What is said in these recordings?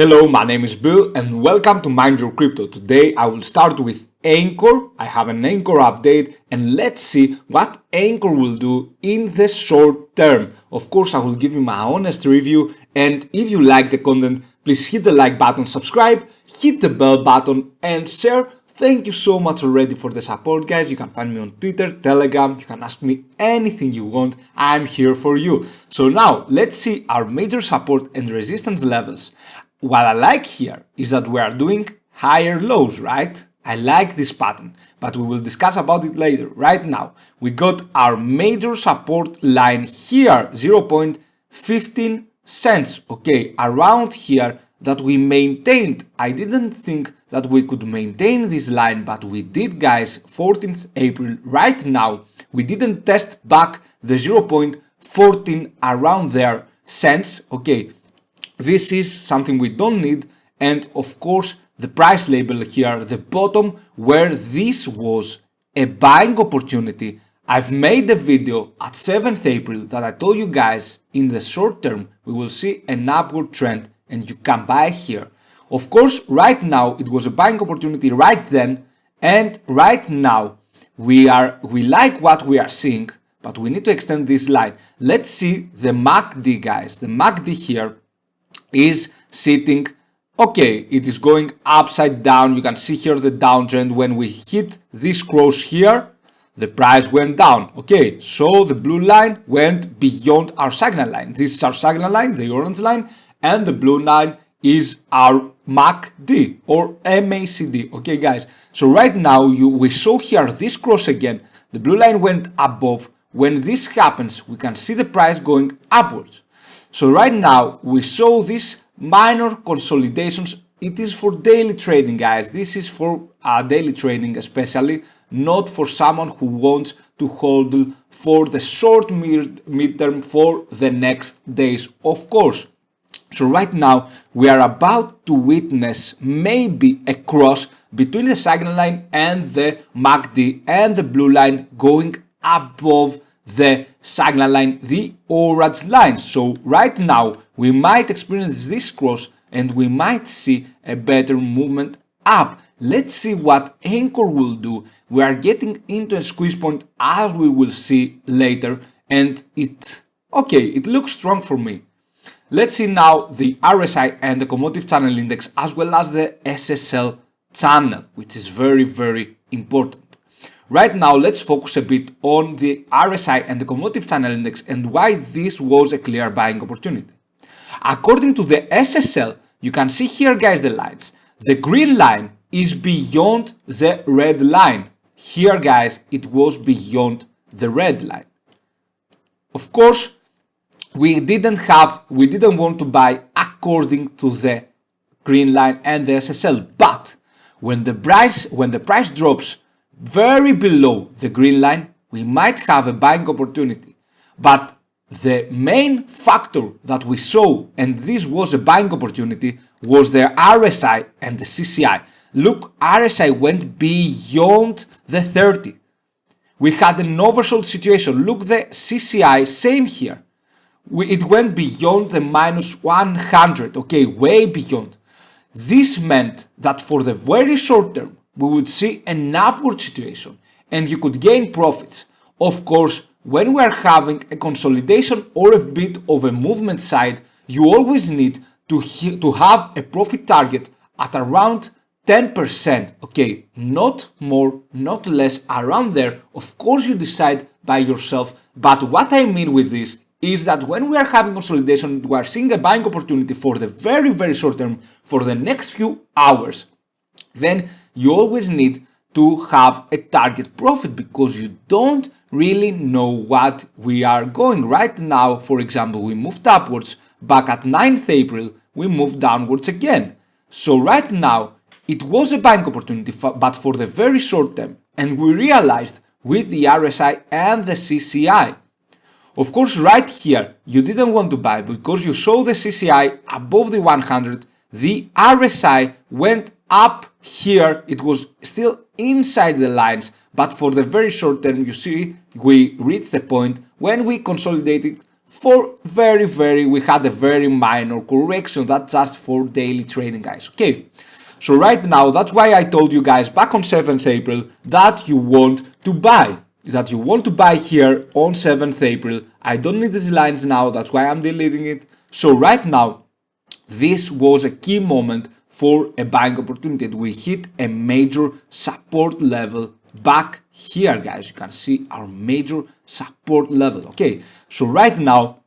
Hello, my name is Bill and welcome to MindYourCrypto. Today I will start with Ankr. I have an Ankr update and let's see what Ankr will do in the short term. Of course, I will give you my honest review, and if you like the content, please hit the like button, subscribe, hit the bell button and share. Thank you so much already for the support, guys. You can find me on Twitter, Telegram, you can ask me anything you want. I'm here for you. So now let's see our major support and resistance levels. What I like here is that we are doing higher lows, right? I like this pattern, but we will discuss about it later. Right now, we got our major support line here, 0.15 cents, okay, around here that we maintained. I didn't think that we could maintain this line, but we did, guys. 14th April, right now, we didn't test back the 0.14 around there cents, okay. This is something we don't need, and of course the price label here, the bottom where this was a buying opportunity. I've made a video at 7th April that I told you guys in the short term we will see an upward trend and you can buy here. Of course, right now it was a buying opportunity right then, and right now we like what we are seeing, but we need to extend this line. Let's see the MACD, guys. The MACD here is sitting, okay, it is going upside down. You can see here the downtrend. When we hit this cross here, the price went down, okay. So the blue line went beyond our signal line. This is our signal line, the orange line, and the blue line is our MACD or MACD, okay guys. So right now we saw here this cross again, the blue line went above. When this happens, we can see the price going upwards. So right now we saw these minor consolidations. It is for daily trading, guys. This is for daily trading especially, not for someone who wants to HODL for the short mid-term for the next days, of course. So right now we are about to witness maybe a cross between the signal line and the MACD, and the blue line going above the signal line, the orange line. So right now we might experience this cross and we might see a better movement up. Let's see what Ankr will do. We are getting into a squeeze point, as we will see later, and it looks strong for me. Let's see now the RSI and the commodity channel index, as well as the SSL channel, which is very important. Right now, let's focus a bit on the RSI and the commodity channel index and why this was a clear buying opportunity. According to the SSL, you can see here, guys, the lines. The green line is beyond the red line. Here, guys, it was beyond the red line. Of course, we didn't want to buy according to the green line and the SSL, but when the price drops very below the green line, we might have a buying opportunity. But the main factor that we saw, and this was a buying opportunity, was the RSI and the CCI. Look, RSI went beyond the 30. We had an oversold situation. Look, the CCI, same here. It went beyond the minus 100, okay, way beyond. This meant that for the very short term, we would see an upward situation and you could gain profits. Of course, when we are having a consolidation or a bit of a movement side, you always need to have a profit target at around 10%, okay, not more, not less, around there. Of course, you decide by yourself, but what I mean with this is that when we are having consolidation, we are seeing a buying opportunity for the very short term, for the next few hours, then you always need to have a target profit, because you don't really know what we are going. Right now, for example, we moved upwards. Back at 9th April, we moved downwards again. So right now, it was a buying opportunity, but for the very short term. And we realized with the RSI and the CCI. Of course, right here, you didn't want to buy because you saw the CCI above the 100. The RSI went up here. It was still inside the lines, but for the very short term, you see, we reached the point when we consolidated we had a very minor correction. That's just for daily trading, guys. Okay, so right now, that's why I told you guys back on 7th April that you want to buy. Here on 7th April. I don't need these lines now, that's why I'm deleting it. So right now, this was a key moment for a buying opportunity. We hit a major support level back here, guys. You can see our major support level. Okay, so right now,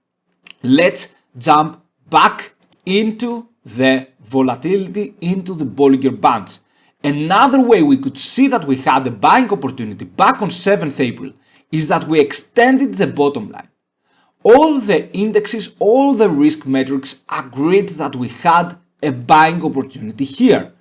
let's jump back into the volatility, into the Bollinger Bands. Another way we could see that we had a buying opportunity back on 7th April is that we extended the bottom line. All the indexes, all the risk metrics agreed that we had a buying opportunity here.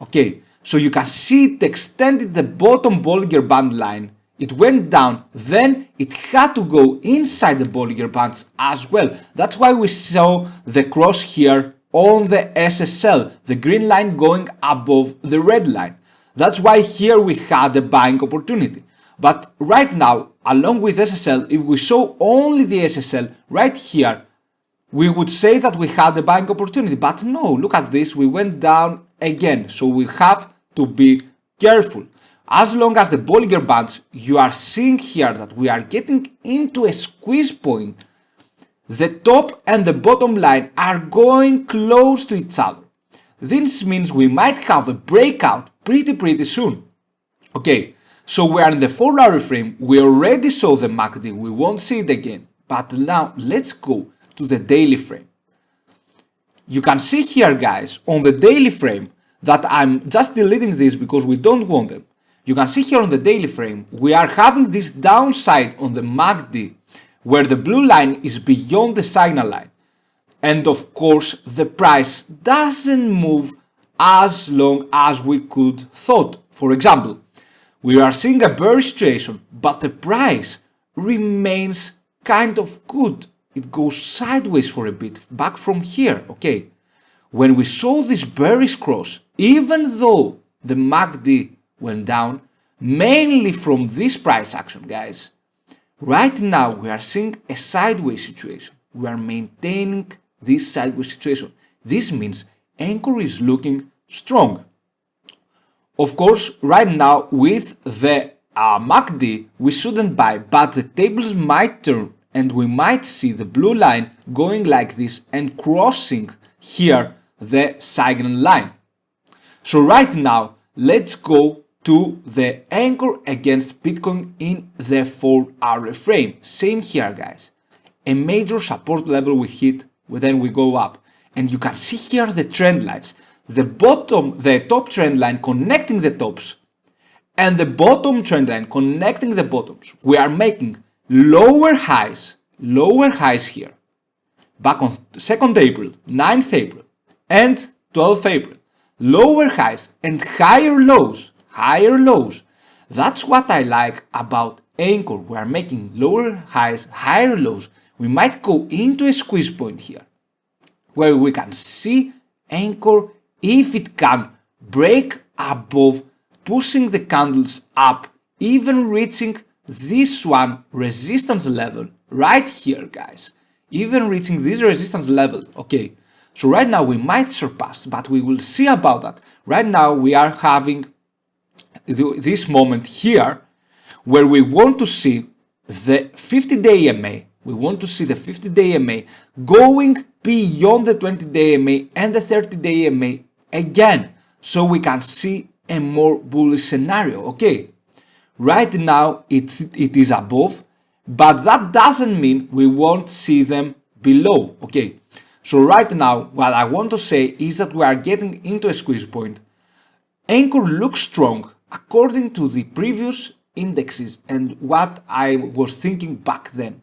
Okay, so you can see it extended the bottom Bollinger Band line. It went down, then it had to go inside the Bollinger Bands as well. That's why we saw the cross here on the SSL, the green line going above the red line. That's why here we had a buying opportunity. But right now, along with SSL, if we show only the SSL right here, we would say that we had a buying opportunity. But no, look at this, we went down again. So we have to be careful. As long as the Bollinger Bands, you are seeing here that we are getting into a squeeze point. The top and the bottom line are going close to each other. This means we might have a breakout pretty soon. Okay, so we are in the 4-hour frame. We already saw the MACD. We won't see it again. But now let's go to the daily frame. You can see here, guys, on the daily frame that I'm just deleting this because we don't want them. You can see here on the daily frame, we are having this downside on the MACD where the blue line is beyond the signal line. And of course, the price doesn't move as long as we could thought. For example, we are seeing a bearish situation, but the price remains kind of good. It goes sideways for a bit, back from here, okay? When we saw this bearish cross, even though the MACD went down, mainly from this price action, guys, right now we are seeing a sideways situation. We are maintaining this sideways situation. This means Ankr is looking strong. Of course, right now with the MACD, we shouldn't buy, but the tables might turn and we might see the blue line going like this and crossing here the signal line. So right now, let's go to the Ankr against Bitcoin in the 4-hour frame. Same here, guys. A major support level we hit, then we go up. And you can see here the trend lines. The top trend line connecting the tops and the bottom trend line connecting the bottoms. We are making lower highs here. Back on 2nd April, 9th April and 12th April. Lower highs and higher lows. That's what I like about Ankr. We are making lower highs, higher lows. We might go into a squeeze point here where we can see Ankr if it can break above, pushing the candles up, even reaching this one resistance level right here, guys. Even reaching this resistance level, okay. So right now we might surpass, but we will see about that. Right now we are having this moment here where we want to see the 50-day EMA. We want to see the 50-day EMA going beyond the 20-day EMA and the 30-day EMA again, so we can see a more bullish scenario, okay. Right now it is above, but that doesn't mean we won't see them below, okay. So right now, what I want to say is that we are getting into a squeeze point. Ankr looks strong according to the previous indexes and what I was thinking back then.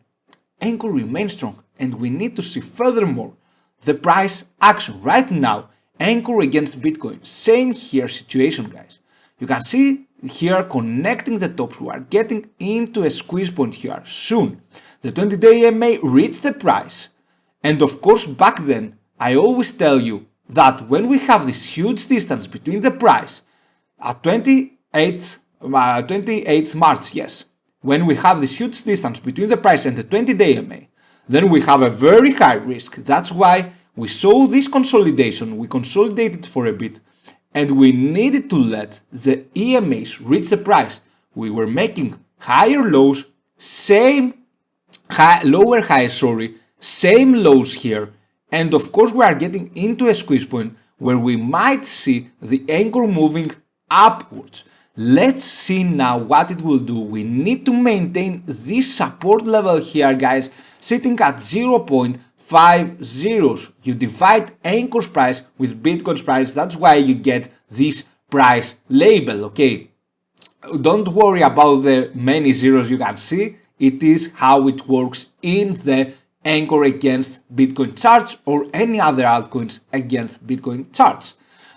Ankr remains strong and we need to see furthermore the price action. Right now, Ankr against Bitcoin, same here situation, guys. You can see here connecting the tops, we are getting into a squeeze point here soon. The 20-day EMA reached the price. And of course, back then, I always tell you that when we have this huge distance between the price at 28th March, yes, when we have this huge distance between the price and the 20-day EMA, then we have a very high risk. That's why we saw this consolidation, we consolidated for a bit, and we needed to let the EMAs reach the price. We were making higher lows, lower highs, same lows here, and of course we are getting into a squeeze point where we might see the anchor moving upwards. Let's see now what it will do. We need to maintain this support level here, guys, sitting at 0.50. You divide Anchor's price with Bitcoin's price, that's why you get this price label, okay? Don't worry about the many zeros you can see, it is how it works in the Anchor against Bitcoin charts or any other altcoins against Bitcoin charts.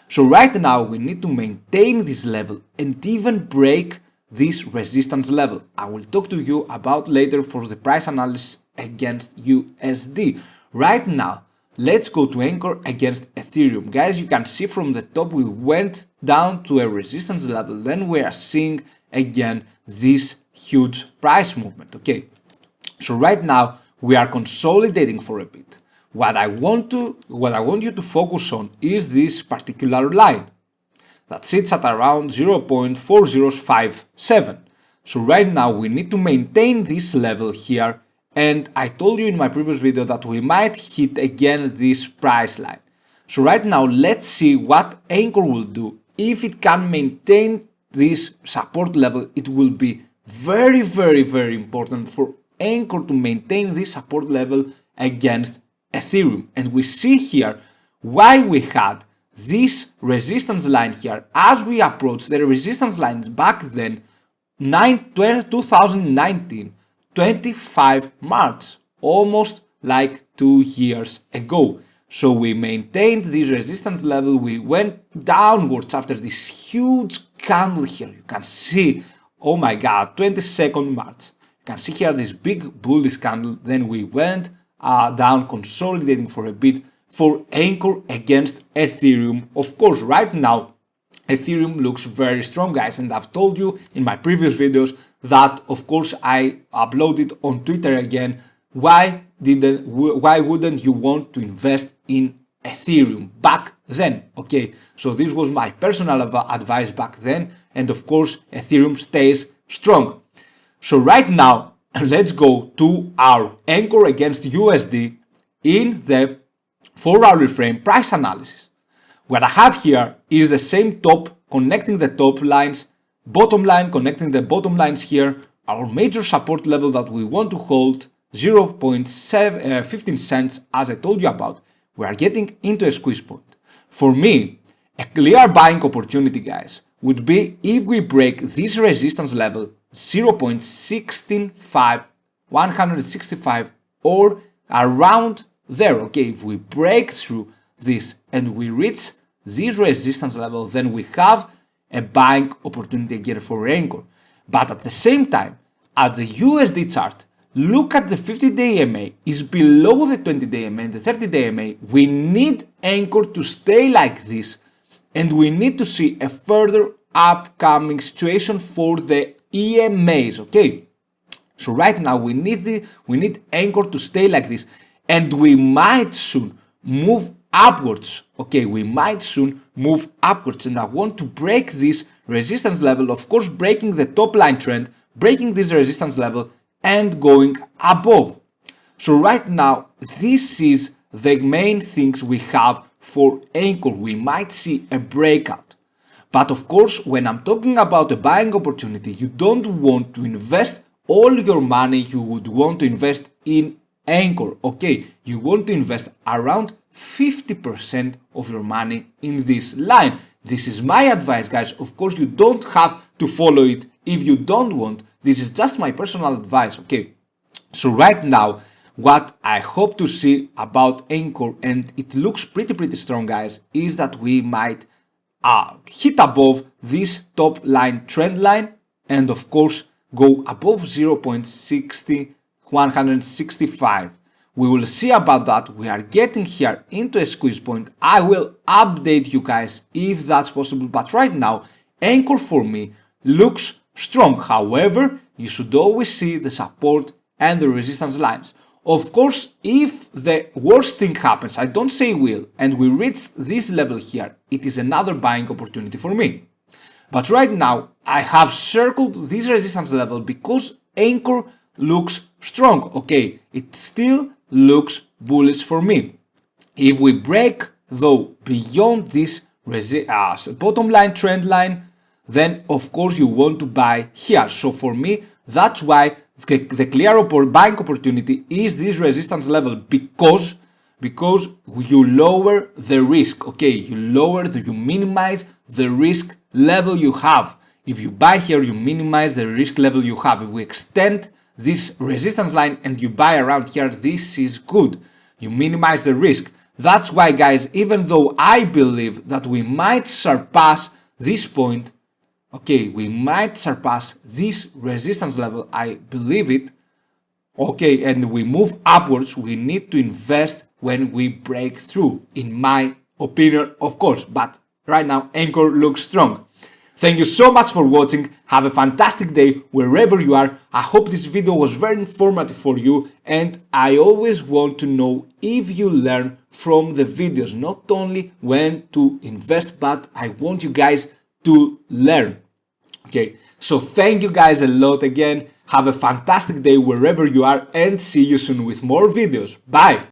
So right now we need to maintain this level and even break this resistance level. I will talk to you about later for the price analysis against USD. Right now, let's go to Anchor against Ethereum. Guys, you can see from the top we went down to a resistance level, then we are seeing again this huge price movement, okay? So right now we are consolidating for a bit. What I want you to focus on is this particular line that sits at around 0.4057. So right now we need to maintain this level here, and I told you in my previous video that we might hit again this price line. So right now let's see what Anchor will do. If it can maintain this support level, it will be very important for Anchor to maintain this support level against Ethereum. And we see here why we had this resistance line here as we approach the resistance lines back then 2019 25 March, almost like 2 years ago. So we maintained this resistance level, we went downwards after this huge candle here. You can see, oh my god, 22nd March. You can see here this big bullish candle, then we went down, consolidating for a bit for Anchor against Ethereum. Of course, right now Ethereum looks very strong, guys, and I've told you in my previous videos that of course I uploaded on Twitter again. Why wouldn't you want to invest in Ethereum back then? Okay, so this was my personal advice back then, and of course Ethereum stays strong. So right now let's go to our Anchor against USD in the 4-hour frame price analysis. What I have here is the same top connecting the top lines, bottom line connecting the bottom lines here, our major support level that we want to hold 0.15 cents as I told you about. We are getting into a squeeze point. For me, a clear buying opportunity, guys, would be if we break this resistance level 0.165 or around there, okay? If we break through this and we reach this resistance level, then we have a buying opportunity again for Anchor. But at the same time, at the USD chart, look at the 50-day EMA is below the 20-day EMA and the 30-day EMA. We need Anchor to stay like this, and we need to see a further upcoming situation for the EMAs, okay? So right now we need Anchor to stay like this, and we might soon move upwards, okay? We might soon move upwards, and I want to break this resistance level, of course breaking the top line trend, breaking this resistance level and going above. So right now this is the main things we have for Anchor. We might see a breakout, but of course when I'm talking about a buying opportunity, you don't want to invest all your money you would want to invest in Anchor, okay? You want to invest around 50% of your money in this line. This is my advice, guys. Of course you don't have to follow it if you don't want. This is just my personal advice, okay? So right now what I hope to see about Anchor, and it looks pretty strong, guys, is that we might hit above this top line trend line and of course go above 0.165. We will see about that. We are getting here into a squeeze point. I will update you guys if that's possible, but right now Anchor for me looks strong. However, you should always see the support and the resistance lines. Of course, if the worst thing happens, I don't say will, and we reach this level here, it is another buying opportunity for me. But right now, I have circled this resistance level because Ankr looks strong. Okay, it still looks bullish for me. If we break though beyond this bottom line trend line, then of course you want to buy here. So for me, that's why the clear buying opportunity is this resistance level, because you lower the risk. Okay, you minimize the risk level you have. If you buy here, you minimize the risk level you have. If we extend this resistance line and you buy around here, this is good. You minimize the risk. That's why, guys, even though I believe that we might surpass this point, okay, we might surpass this resistance level, I believe it, okay, and we move upwards, we need to invest when we break through, in my opinion, of course. But right now, Ankr looks strong. Thank you so much for watching. Have a fantastic day wherever you are. I hope this video was very informative for you, and I always want to know if you learn from the videos, not only when to invest, but I want you guys to learn. Okay, so thank you guys a lot again. Have a fantastic day wherever you are, and see you soon with more videos. Bye!